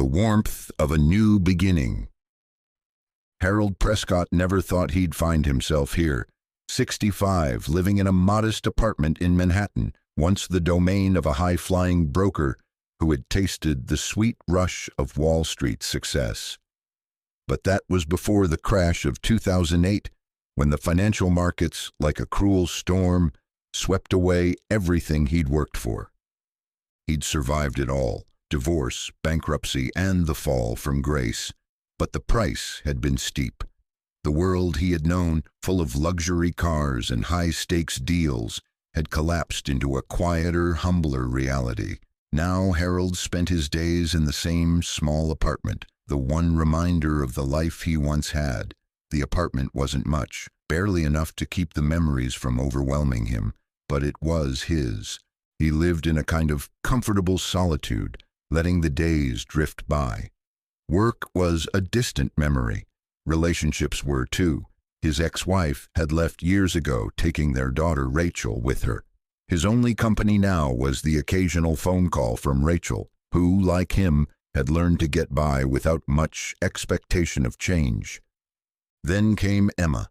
The warmth of a new beginning. Harold Prescott never thought he'd find himself here, 65, living in a modest apartment in Manhattan, once the domain of a high-flying broker who had tasted the sweet rush of Wall Street success. But that was before the crash of 2008, when the financial markets, like a cruel storm, swept away everything he'd worked for. He'd survived it all. Divorce, bankruptcy, and the fall from grace. But the price had been steep. The world he had known, full of luxury cars and high-stakes deals, had collapsed into a quieter, humbler reality. Now Harold spent his days in the same small apartment, the one reminder of the life he once had. The apartment wasn't much, barely enough to keep the memories from overwhelming him, but it was his. He lived in a kind of comfortable solitude, letting the days drift by. Work was a distant memory. Relationships were too. His ex-wife had left years ago, taking their daughter Rachel with her. His only company now was the occasional phone call from Rachel, who, like him, had learned to get by without much expectation of change. Then came Emma.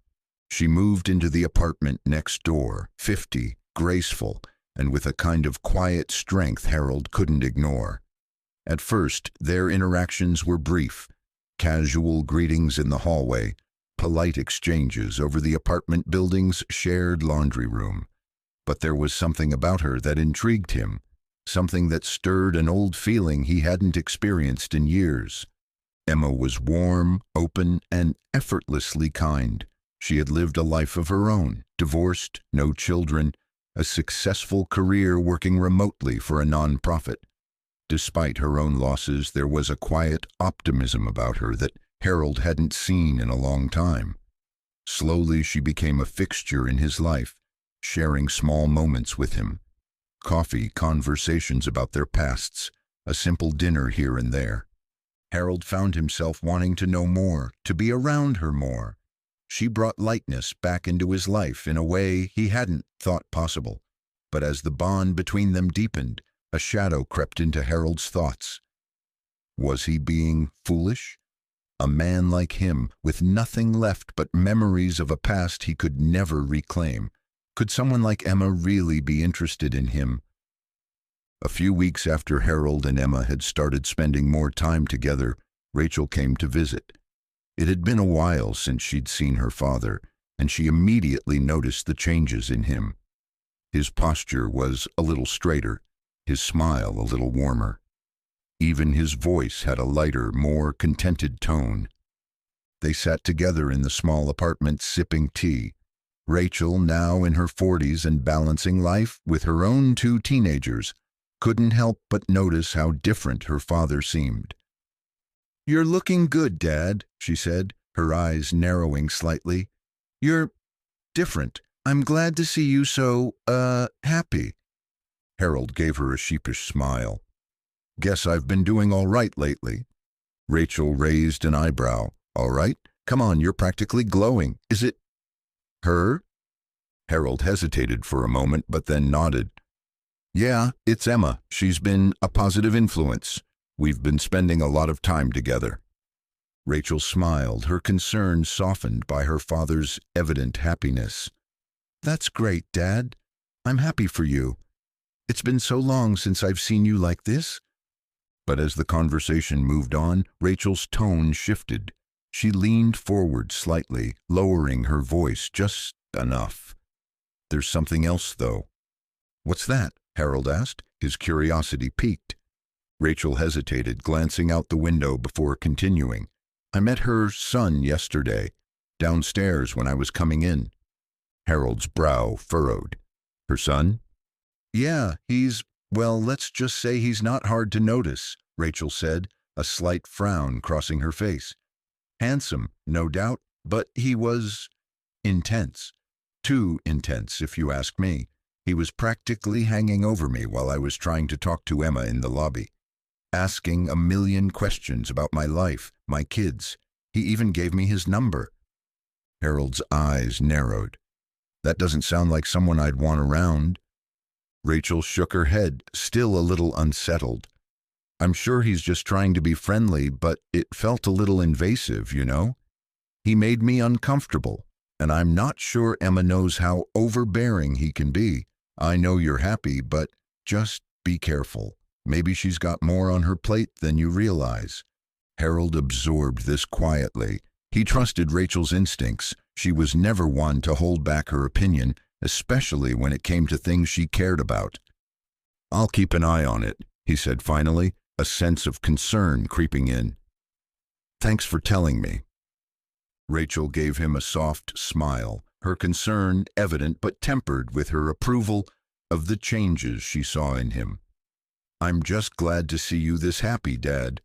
She moved into the apartment next door, 50, graceful, and with a kind of quiet strength Harold couldn't ignore. At first, their interactions were brief, casual greetings in the hallway, polite exchanges over the apartment building's shared laundry room. But there was something about her that intrigued him, something that stirred an old feeling he hadn't experienced in years. Emma was warm, open, and effortlessly kind. She had lived a life of her own, divorced, no children, a successful career working remotely for a nonprofit. Despite her own losses, there was a quiet optimism about her that Harold hadn't seen in a long time. Slowly she became a fixture in his life, sharing small moments with him. Coffee, conversations about their pasts, a simple dinner here and there. Harold found himself wanting to know more, to be around her more. She brought lightness back into his life in a way he hadn't thought possible. But as the bond between them deepened, a shadow crept into Harold's thoughts. Was he being foolish? A man like him, with nothing left but memories of a past he could never reclaim. Could someone like Emma really be interested in him? A few weeks after Harold and Emma had started spending more time together, Rachel came to visit. It had been a while since she'd seen her father, and she immediately noticed the changes in him. His posture was a little straighter, his smile a little warmer. Even his voice had a lighter, more contented tone. They sat together in the small apartment sipping tea. Rachel, now in her 40s and balancing life with her own 2 teenagers, couldn't help but notice how different her father seemed. "You're looking good, Dad," she said, her eyes narrowing slightly. "You're different. I'm glad to see you so, happy." Harold gave her a sheepish smile. "Guess I've been doing all right lately." Rachel raised an eyebrow. "All right? Come on, you're practically glowing. Is it her?" Harold hesitated for a moment, but then nodded. "Yeah, it's Emma. She's been a positive influence. We've been spending a lot of time together." Rachel smiled, her concern softened by her father's evident happiness. "That's great, Dad. I'm happy for you. It's been so long since I've seen you like this." But as the conversation moved on, Rachel's tone shifted. She leaned forward slightly, lowering her voice just enough. "There's something else, though." "What's that?" Harold asked, his curiosity piqued. Rachel hesitated, glancing out the window before continuing. "I met her son yesterday, downstairs when I was coming in." Harold's brow furrowed. "Her son?" "Yeah, well, let's just say he's not hard to notice," Rachel said, a slight frown crossing her face. "Handsome, no doubt, but he was intense. Too intense, if you ask me. He was practically hanging over me while I was trying to talk to Emma in the lobby, asking a million questions about my life, my kids. He even gave me his number." Harold's eyes narrowed. "That doesn't sound like someone I'd want around." Rachel shook her head, still a little unsettled. I'm sure he's just trying to be friendly, but it felt a little invasive, you know? He made me uncomfortable, and I'm not sure Emma knows how overbearing he can be. I know you're happy, but just be careful. Maybe she's got more on her plate than you realize. Harold absorbed this quietly. He trusted Rachel's instincts. She was never one to hold back her opinion, especially when it came to things she cared about. I'll keep an eye on it, he said finally, a sense of concern creeping in. Thanks for telling me. Rachel gave him a soft smile, her concern evident but tempered with her approval of the changes she saw in him. I'm just glad to see you this happy, Dad.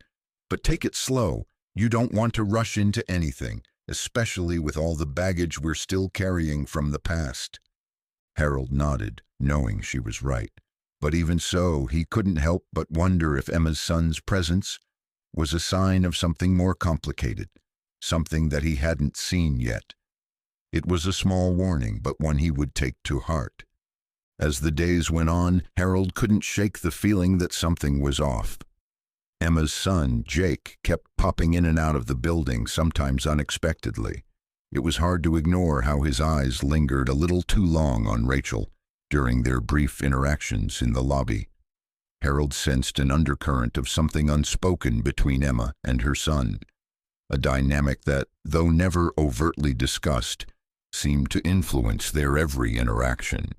But take it slow. You don't want to rush into anything, especially with all the baggage we're still carrying from the past. Harold nodded, knowing she was right. But even so, he couldn't help but wonder if Emma's son's presence was a sign of something more complicated, something that he hadn't seen yet. It was a small warning, but one he would take to heart. As the days went on, Harold couldn't shake the feeling that something was off. Emma's son, Jake, kept popping in and out of the building, sometimes unexpectedly. It was hard to ignore how his eyes lingered a little too long on Rachel during their brief interactions in the lobby. Harold sensed an undercurrent of something unspoken between Emma and her son, a dynamic that, though never overtly discussed, seemed to influence their every interaction.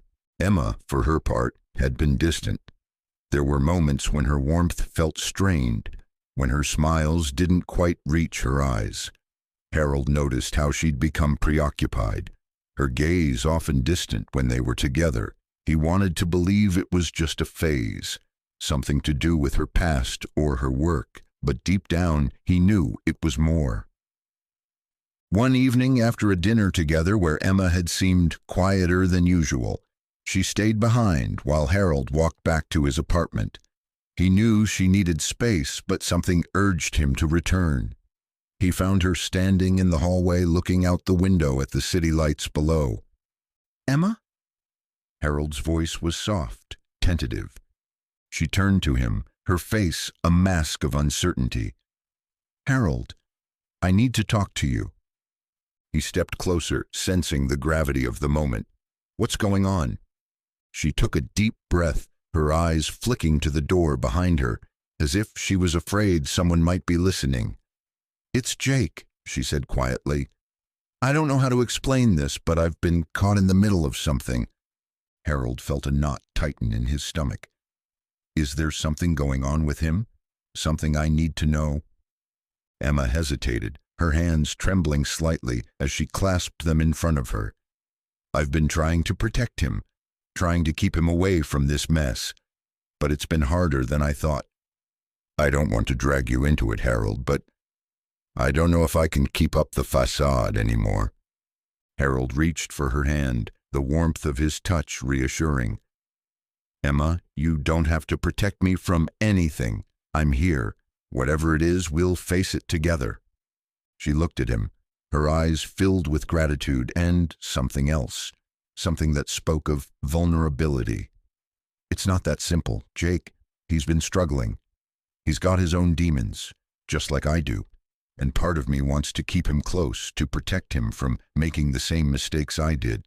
Emma, for her part, had been distant. There were moments when her warmth felt strained, when her smiles didn't quite reach her eyes. Harold noticed how she'd become preoccupied, her gaze often distant when they were together. He wanted to believe it was just a phase, something to do with her past or her work, but deep down he knew it was more. One evening after a dinner together where Emma had seemed quieter than usual, she stayed behind while Harold walked back to his apartment. He knew she needed space, but something urged him to return. He found her standing in the hallway looking out the window at the city lights below. "Emma?" Harold's voice was soft, tentative. She turned to him, her face a mask of uncertainty. "Harold, I need to talk to you." He stepped closer, sensing the gravity of the moment. "What's going on?" She took a deep breath, her eyes flicking to the door behind her, as if she was afraid someone might be listening. "It's Jake," she said quietly. "I don't know how to explain this, but I've been caught in the middle of something." Harold felt a knot tighten in his stomach. "Is there something going on with him? Something I need to know?" Emma hesitated, her hands trembling slightly as she clasped them in front of her. "I've been trying to protect him, trying to keep him away from this mess, but it's been harder than I thought. I don't want to drag you into it, Harold, but I don't know if I can keep up the facade anymore." Harold reached for her hand, the warmth of his touch reassuring. "Emma, you don't have to protect me from anything. I'm here. Whatever it is, we'll face it together." She looked at him, her eyes filled with gratitude and something else, something that spoke of vulnerability. "It's not that simple, Jake. He's been struggling. He's got his own demons, just like I do, and part of me wants to keep him close, to protect him from making the same mistakes I did.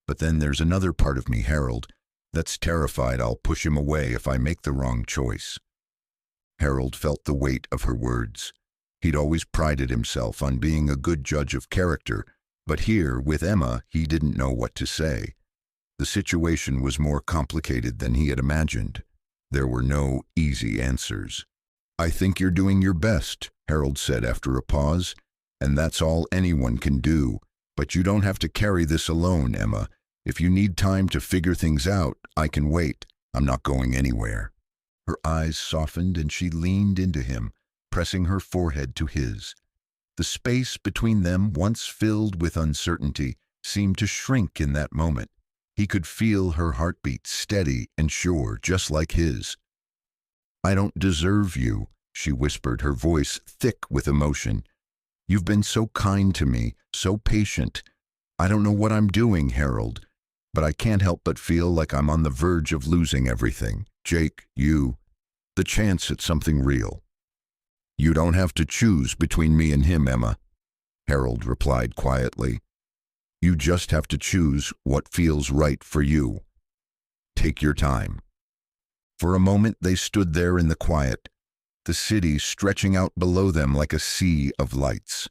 But then there's another part of me, Harold, that's terrified I'll push him away if I make the wrong choice." Harold felt the weight of her words. He'd always prided himself on being a good judge of character, but here, with Emma, he didn't know what to say. The situation was more complicated than he had imagined. There were no easy answers. "I think you're doing your best," Harold said after a pause, "and that's all anyone can do. But you don't have to carry this alone, Emma. If you need time to figure things out, I can wait. I'm not going anywhere." Her eyes softened and she leaned into him, pressing her forehead to his. The space between them, once filled with uncertainty, seemed to shrink in that moment. He could feel her heartbeat, steady and sure, just like his. "I don't deserve you," she whispered, her voice thick with emotion. "You've been so kind to me, so patient. I don't know what I'm doing, Harold, but I can't help but feel like I'm on the verge of losing everything. Jake, you..." the chance at something real. You don't have to choose between me and him, Emma, Harold replied quietly. You just have to choose what feels right for you. Take your time. For a moment they stood there in the quiet, the city stretching out below them like a sea of lights.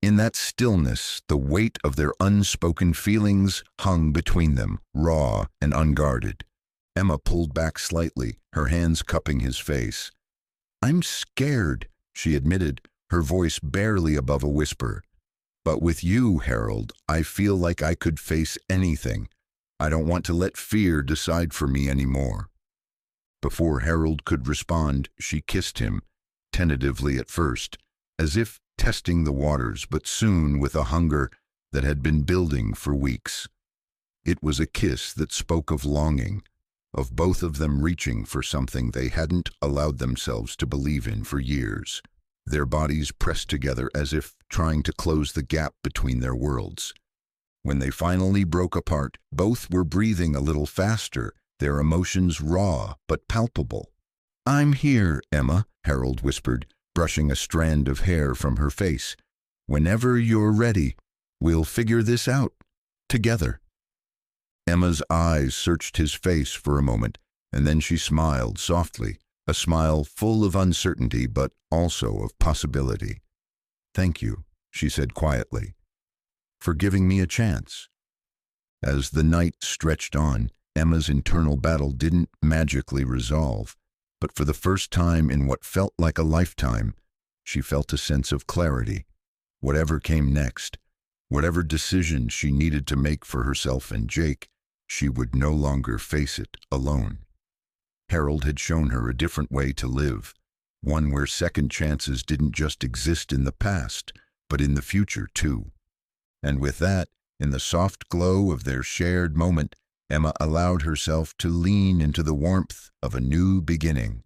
In that stillness, the weight of their unspoken feelings hung between them, raw and unguarded. Emma pulled back slightly, her hands cupping his face. I'm scared, she admitted, her voice barely above a whisper. But with you, Harold, I feel like I could face anything. I don't want to let fear decide for me anymore. Before Harold could respond, she kissed him, tentatively at first, as if testing the waters, but soon with a hunger that had been building for weeks. It was a kiss that spoke of longing, of both of them reaching for something they hadn't allowed themselves to believe in for years. Their bodies pressed together as if trying to close the gap between their worlds. When they finally broke apart, both were breathing a little faster, their emotions raw but palpable. I'm here, Emma, Harold whispered, brushing a strand of hair from her face. Whenever you're ready, we'll figure this out, together. Emma's eyes searched his face for a moment, and then she smiled softly, a smile full of uncertainty but also of possibility. Thank you, she said quietly, for giving me a chance. As the night stretched on, Emma's internal battle didn't magically resolve, but for the first time in what felt like a lifetime, she felt a sense of clarity. Whatever came next, whatever decision she needed to make for herself and Jake, she would no longer face it alone. Harold had shown her a different way to live, one where second chances didn't just exist in the past, but in the future too. And with that, in the soft glow of their shared moment, Emma allowed herself to lean into the warmth of a new beginning.